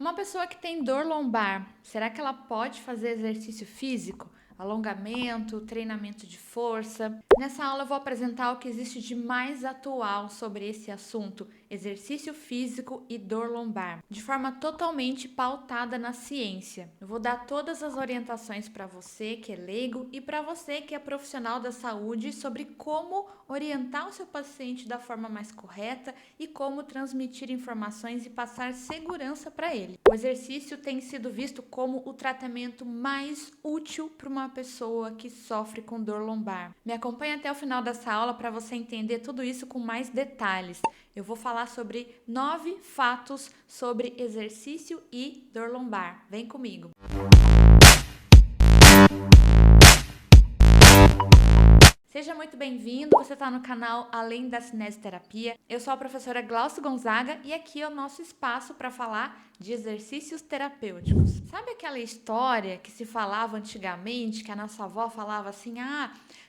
Uma pessoa que tem dor lombar, será que ela pode fazer exercício físico? Alongamento, treinamento de força? Nessa aula eu vou apresentar o que existe de mais atual sobre esse assunto, exercício físico e dor lombar, de forma totalmente pautada na ciência. Eu vou dar todas as orientações para você que é leigo e para você que é profissional da saúde sobre como orientar o seu paciente da forma mais correta e como transmitir informações e passar segurança para ele. O exercício tem sido visto como o tratamento mais útil para uma pessoa que sofre com dor lombar. Me acompanhe até o final dessa aula para você entender tudo isso com mais detalhes. Eu vou falar sobre 9 fatos sobre exercício e dor lombar. Vem comigo! Seja muito bem-vindo, você está no canal Além da Cinesioterapia. Eu sou a professora Glaucio Gonzaga e aqui é o nosso espaço para falar de exercícios terapêuticos. Sabe aquela história que se falava antigamente, que a nossa avó falava assim,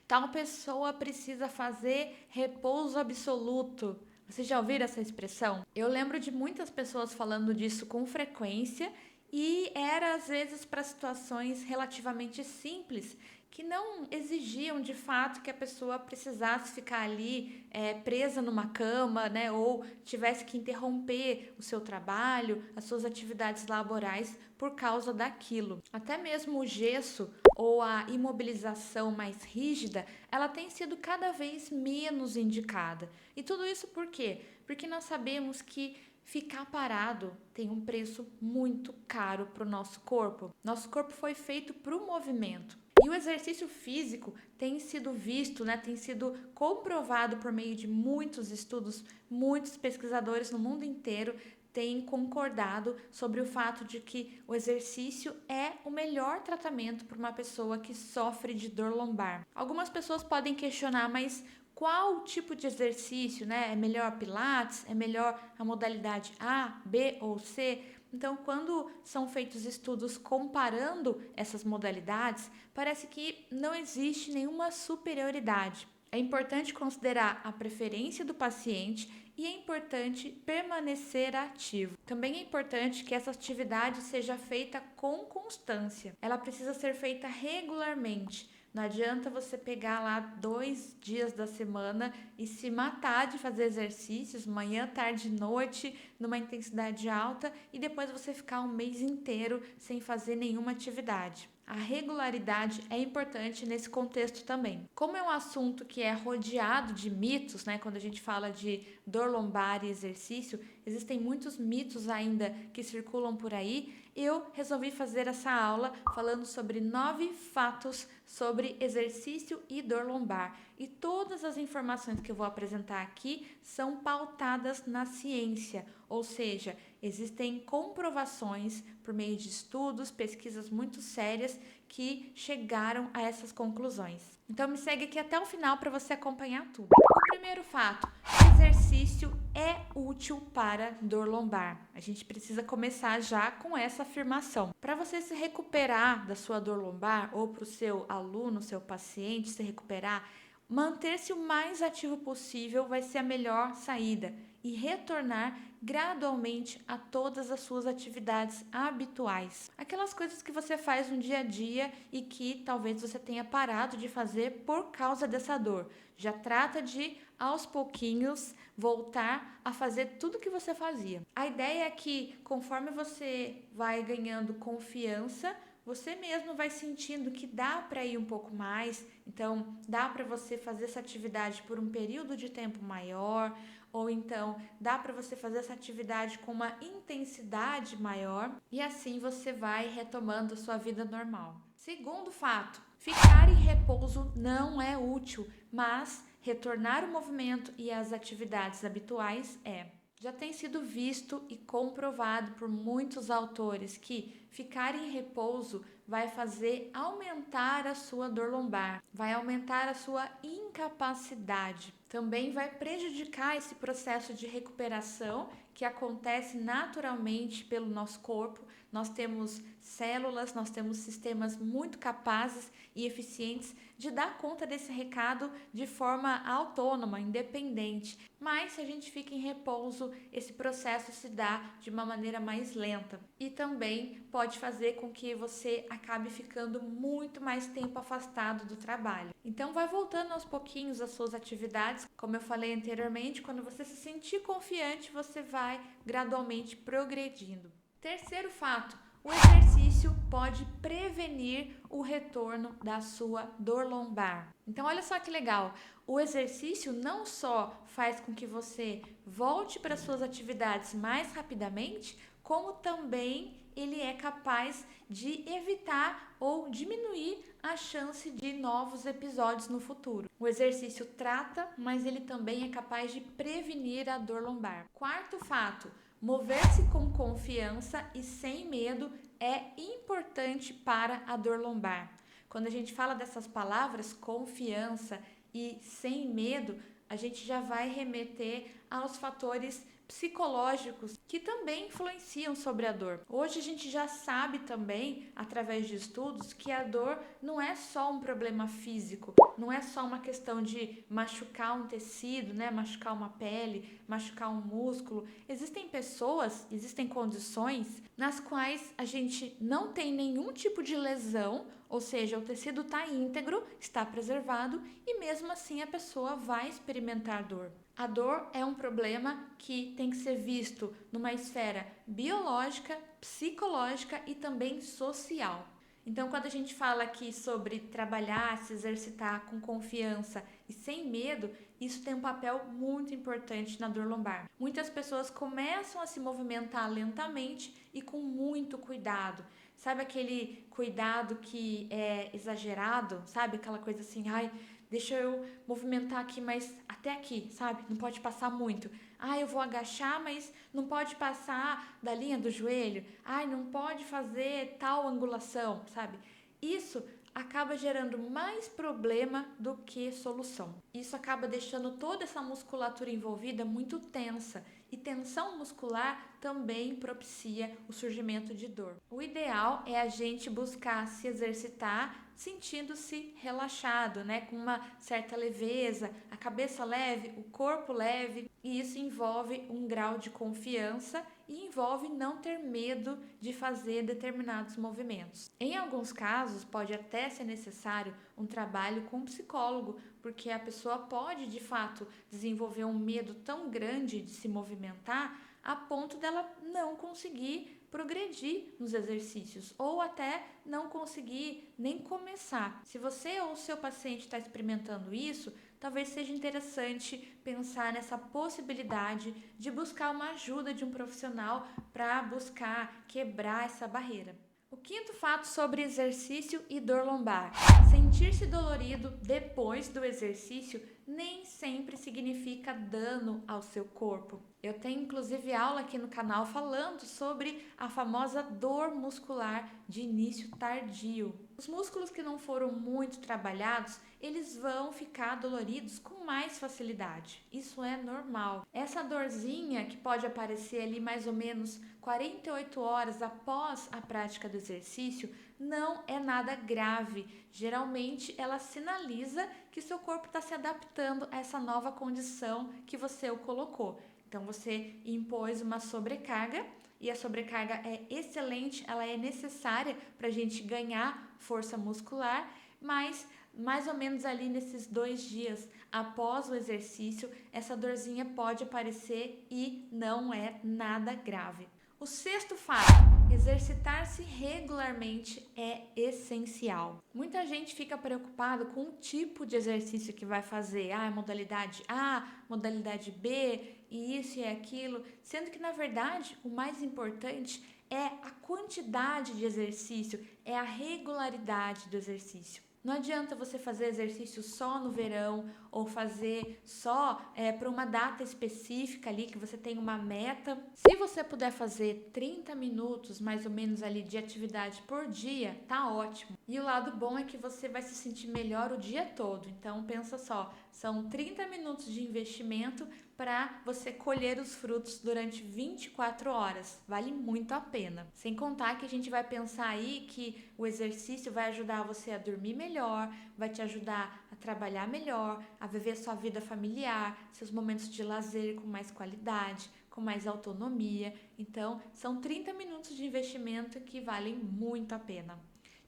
tal pessoa precisa fazer repouso absoluto. Vocês já ouviram essa expressão? Eu lembro de muitas pessoas falando disso com frequência e era às vezes para situações relativamente simples que não exigiam de fato que a pessoa precisasse ficar ali presa numa cama, né, ou tivesse que interromper o seu trabalho, as suas atividades laborais por causa daquilo. Até mesmo o gesso ou a imobilização mais rígida, ela tem sido cada vez menos indicada. E tudo isso por quê? Porque nós sabemos que ficar parado tem um preço muito caro para o nosso corpo. Nosso corpo foi feito para o movimento. E o exercício físico tem sido visto, tem sido comprovado por meio de muitos estudos, muitos pesquisadores no mundo inteiro têm concordado sobre o fato de que o exercício é o melhor tratamento para uma pessoa que sofre de dor lombar. Algumas pessoas podem questionar, mas qual tipo de exercício, É melhor Pilates? É melhor a modalidade A, B ou C? Então, quando são feitos estudos comparando essas modalidades, parece que não existe nenhuma superioridade. É importante considerar a preferência do paciente e é importante permanecer ativo. Também é importante que essa atividade seja feita com constância. Ela precisa ser feita regularmente. Não adianta você pegar lá 2 dias da semana e se matar de fazer exercícios, manhã, tarde, noite, numa intensidade alta e depois você ficar um mês inteiro sem fazer nenhuma atividade. A regularidade é importante nesse contexto também. Como é um assunto que é rodeado de mitos, quando a gente fala de dor lombar e exercício, existem muitos mitos ainda que circulam por aí. Eu resolvi fazer essa aula falando sobre 9 fatos sobre exercício e dor lombar. E todas as informações que eu vou apresentar aqui são pautadas na ciência, ou seja, existem comprovações por meio de estudos, pesquisas muito sérias que chegaram a essas conclusões. Então me segue aqui até o final para você acompanhar tudo. O primeiro fato: exercício é útil para dor lombar. A gente precisa começar já com essa afirmação. Para você se recuperar da sua dor lombar ou para o seu aluno, seu paciente se recuperar, manter-se o mais ativo possível vai ser a melhor saída e retornar gradualmente a todas as suas atividades habituais. Aquelas coisas que você faz no dia a dia e que talvez você tenha parado de fazer por causa dessa dor. Já trata de, aos pouquinhos, voltar a fazer tudo que você fazia. A ideia é que, conforme você vai ganhando confiança, você mesmo vai sentindo que dá para ir um pouco mais, então dá para você fazer essa atividade por um período de tempo maior, ou então dá para você fazer essa atividade com uma intensidade maior e assim você vai retomando a sua vida normal. Segundo fato, ficar em repouso não é útil, mas retornar o movimento e as atividades habituais é. Já tem sido visto e comprovado por muitos autores que ficar em repouso vai fazer aumentar a sua dor lombar, vai aumentar a sua incapacidade. Também vai prejudicar esse processo de recuperação que acontece naturalmente pelo nosso corpo. Nós temos células, nós temos sistemas muito capazes e eficientes de dar conta desse recado de forma autônoma, independente. Mas se a gente fica em repouso, esse processo se dá de uma maneira mais lenta. E também pode fazer com que você acabe ficando muito mais tempo afastado do trabalho. Então vai voltando aos pouquinhos às suas atividades. Como eu falei anteriormente, quando você se sentir confiante, você vai gradualmente progredindo. Terceiro fato, o exercício pode prevenir o retorno da sua dor lombar. Então, olha só que legal, o exercício não só faz com que você volte para suas atividades mais rapidamente, como também ele é capaz de evitar ou diminuir a chance de novos episódios no futuro. O exercício trata, mas ele também é capaz de prevenir a dor lombar. Quarto fato, mover-se com confiança e sem medo é importante para a dor lombar. Quando a gente fala dessas palavras, confiança e sem medo, a gente já vai remeter aos fatores psicológicos que também influenciam sobre a dor. Hoje a gente já sabe também, através de estudos, que a dor não é só um problema físico, não é só uma questão de machucar um tecido, né, machucar uma pele, machucar um músculo. Existem pessoas, existem condições nas quais a gente não tem nenhum tipo de lesão, ou seja, o tecido está íntegro, está preservado e mesmo assim a pessoa vai experimentar dor. A dor é um problema que tem que ser visto numa esfera biológica, psicológica e também social. Então, quando a gente fala aqui sobre trabalhar, se exercitar com confiança e sem medo, isso tem um papel muito importante na dor lombar. Muitas pessoas começam a se movimentar lentamente e com muito cuidado. Sabe aquele cuidado que é exagerado? Sabe aquela coisa assim, ai, deixa eu movimentar aqui, mas até aqui, sabe? Não pode passar muito. Eu vou agachar, mas não pode passar da linha do joelho. Não pode fazer tal angulação, sabe? Isso acaba gerando mais problema do que solução. Isso acaba deixando toda essa musculatura envolvida muito tensa. E tensão muscular também propicia o surgimento de dor. O ideal é a gente buscar se exercitar sentindo-se relaxado, né? Com uma certa leveza, a cabeça leve, o corpo leve, e isso envolve um grau de confiança e envolve não ter medo de fazer determinados movimentos. Em alguns casos, pode até ser necessário um trabalho com um psicólogo, porque a pessoa pode, de fato, desenvolver um medo tão grande de se movimentar a ponto dela não conseguir progredir nos exercícios ou até não conseguir nem começar. Se você ou o seu paciente está experimentando isso, talvez seja interessante pensar nessa possibilidade de buscar uma ajuda de um profissional para buscar quebrar essa barreira. O quinto fato sobre exercício e dor lombar. Sentir-se dolorido depois do exercício nem sempre significa dano ao seu corpo. Eu tenho inclusive aula aqui no canal falando sobre a famosa dor muscular de início tardio. Os músculos que não foram muito trabalhados, eles vão ficar doloridos com mais facilidade. Isso é normal. Essa dorzinha que pode aparecer ali mais ou menos 48 horas após a prática do exercício não é nada grave. Geralmente ela sinaliza que seu corpo está se adaptando a essa nova condição que você o colocou. Então você impôs uma sobrecarga e a sobrecarga é excelente, ela é necessária para a gente ganhar força muscular, mas mais ou menos ali nesses 2 dias após o exercício, essa dorzinha pode aparecer e não é nada grave. O sexto fato, exercitar-se regularmente é essencial. Muita gente fica preocupada com o tipo de exercício que vai fazer. Modalidade A, modalidade B, e isso e aquilo. Sendo que, na verdade, o mais importante é a quantidade de exercício, é a regularidade do exercício. Não adianta você fazer exercício só no verão ou fazer só para uma data específica ali que você tem uma meta. Se você puder fazer 30 minutos mais ou menos ali de atividade por dia, tá ótimo. E o lado bom é que você vai se sentir melhor o dia todo. Então, pensa só, são 30 minutos de investimento para você colher os frutos durante 24 horas. Vale muito a pena. Sem contar que a gente vai pensar aí que o exercício vai ajudar você a dormir melhor, vai te ajudar a trabalhar melhor, a viver sua vida familiar, seus momentos de lazer com mais qualidade, com mais autonomia. Então, são 30 minutos de investimento que valem muito a pena.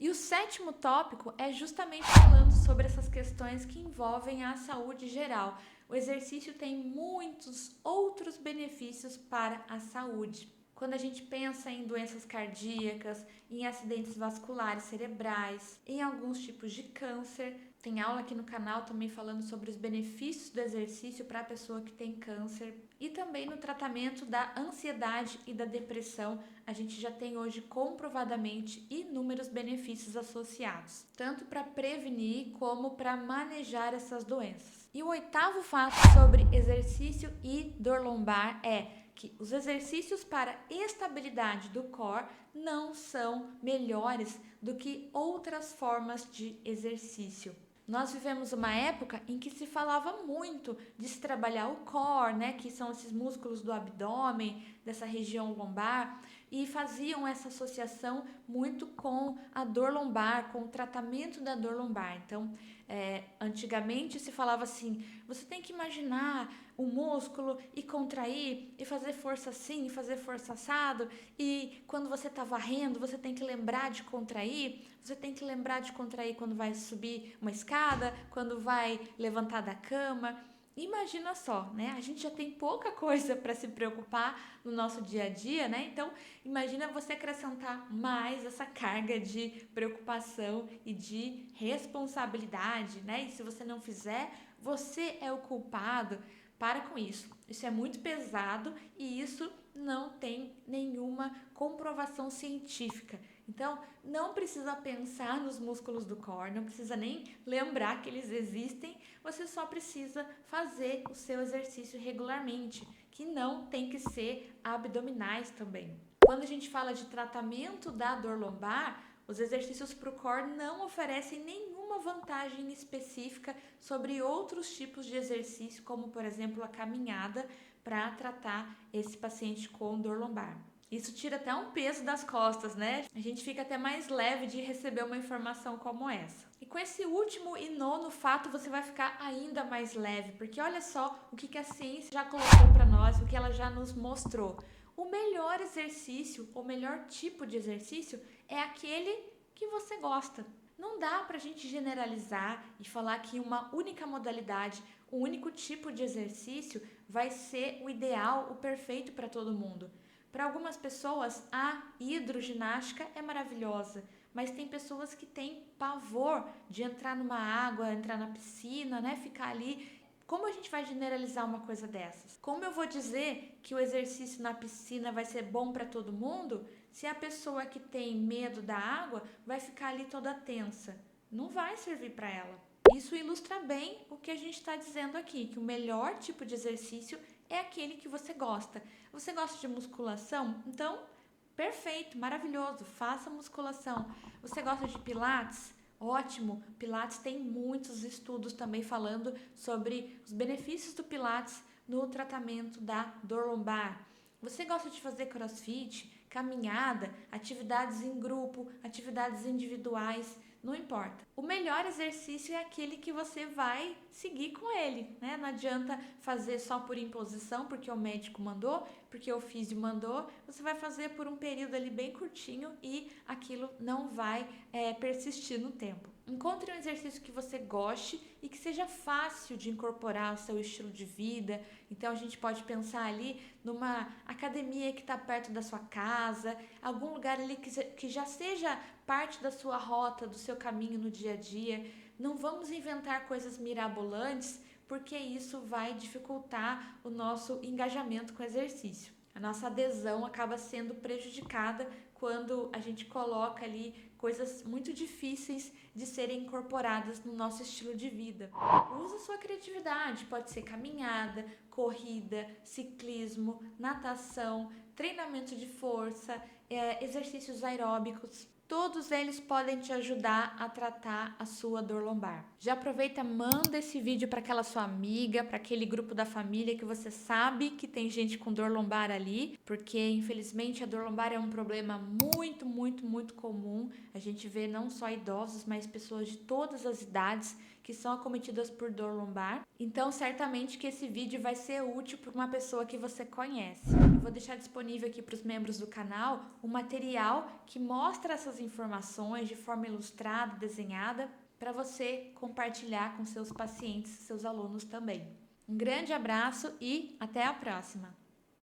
E o sétimo tópico é justamente falando sobre essas questões que envolvem a saúde geral. O exercício tem muitos outros benefícios para a saúde. Quando a gente pensa em doenças cardíacas, em acidentes vasculares cerebrais, em alguns tipos de câncer, tem aula aqui no canal também falando sobre os benefícios do exercício para a pessoa que tem câncer. E também no tratamento da ansiedade e da depressão, a gente já tem hoje comprovadamente inúmeros benefícios associados, tanto para prevenir como para manejar essas doenças. E o oitavo fato sobre exercício e dor lombar é que os exercícios para estabilidade do core não são melhores do que outras formas de exercício. Nós vivemos uma época em que se falava muito de se trabalhar o core, né, que são esses músculos do abdômen, dessa região lombar, e faziam essa associação muito com a dor lombar, com o tratamento da dor lombar. Então, antigamente se falava assim, você tem que imaginar o músculo e contrair e fazer força assim, fazer força assado, e quando você está varrendo, você tem que lembrar de contrair, você tem que lembrar de contrair quando vai subir uma escada, quando vai levantar da cama. Imagina só, né? A gente já tem pouca coisa para se preocupar no nosso dia a dia, né? Então, imagina você acrescentar mais essa carga de preocupação e de responsabilidade, né? E se você não fizer, você é o culpado. Para com isso. Isso é muito pesado e isso não tem nenhuma comprovação científica. Então, não precisa pensar nos músculos do core, não precisa nem lembrar que eles existem, você só precisa fazer o seu exercício regularmente, que não tem que ser abdominais também. Quando a gente fala de tratamento da dor lombar, os exercícios para o core não oferecem nenhuma vantagem específica sobre outros tipos de exercício, como por exemplo a caminhada, para tratar esse paciente com dor lombar. Isso tira até um peso das costas, né? A gente fica até mais leve de receber uma informação como essa. E com esse último e nono fato, você vai ficar ainda mais leve, porque olha só o que a ciência já colocou para nós, o que ela já nos mostrou. O melhor exercício, o melhor tipo de exercício é aquele que você gosta. Não dá para a gente generalizar e falar que uma única modalidade, um único tipo de exercício vai ser o ideal, o perfeito para todo mundo. Para algumas pessoas, a hidroginástica é maravilhosa, mas tem pessoas que têm pavor de entrar numa água, entrar na piscina, né? Ficar ali. Como a gente vai generalizar uma coisa dessas? Como eu vou dizer que o exercício na piscina vai ser bom para todo mundo se a pessoa que tem medo da água vai ficar ali toda tensa? Não vai servir para ela. Isso ilustra bem o que a gente está dizendo aqui, que o melhor tipo de exercício é aquele que você gosta. Você gosta de musculação? Então, perfeito, maravilhoso, faça musculação. Você gosta de pilates? Ótimo, Pilates tem muitos estudos também falando sobre os benefícios do Pilates no tratamento da dor lombar. Você gosta de fazer crossfit, caminhada, atividades em grupo, atividades individuais? Não importa. O melhor exercício é aquele que você vai seguir com ele, né? Não adianta fazer só por imposição, porque o médico mandou, porque o físio mandou. Você vai fazer por um período ali bem curtinho e aquilo não vai persistir no tempo. Encontre um exercício que você goste e que seja fácil de incorporar ao seu estilo de vida. Então a gente pode pensar ali numa academia que está perto da sua casa, algum lugar ali que já seja parte da sua rota, do seu caminho no dia a dia. Não vamos inventar coisas mirabolantes, porque isso vai dificultar o nosso engajamento com o exercício. A nossa adesão acaba sendo prejudicada quando a gente coloca ali coisas muito difíceis de serem incorporadas no nosso estilo de vida. Use sua criatividade, pode ser caminhada, corrida, ciclismo, natação, treinamento de força, exercícios aeróbicos. Todos eles podem te ajudar a tratar a sua dor lombar. Já aproveita, manda esse vídeo para aquela sua amiga, para aquele grupo da família que você sabe que tem gente com dor lombar ali, porque infelizmente a dor lombar é um problema muito comum. A gente vê não só idosos, mas pessoas de todas as idades que são acometidas por dor lombar. Então, certamente que esse vídeo vai ser útil para uma pessoa que você conhece. Eu vou deixar disponível aqui para os membros do canal um material que mostra essas informações de forma ilustrada, desenhada, para você compartilhar com seus pacientes, seus alunos também. Um grande abraço e até a próxima!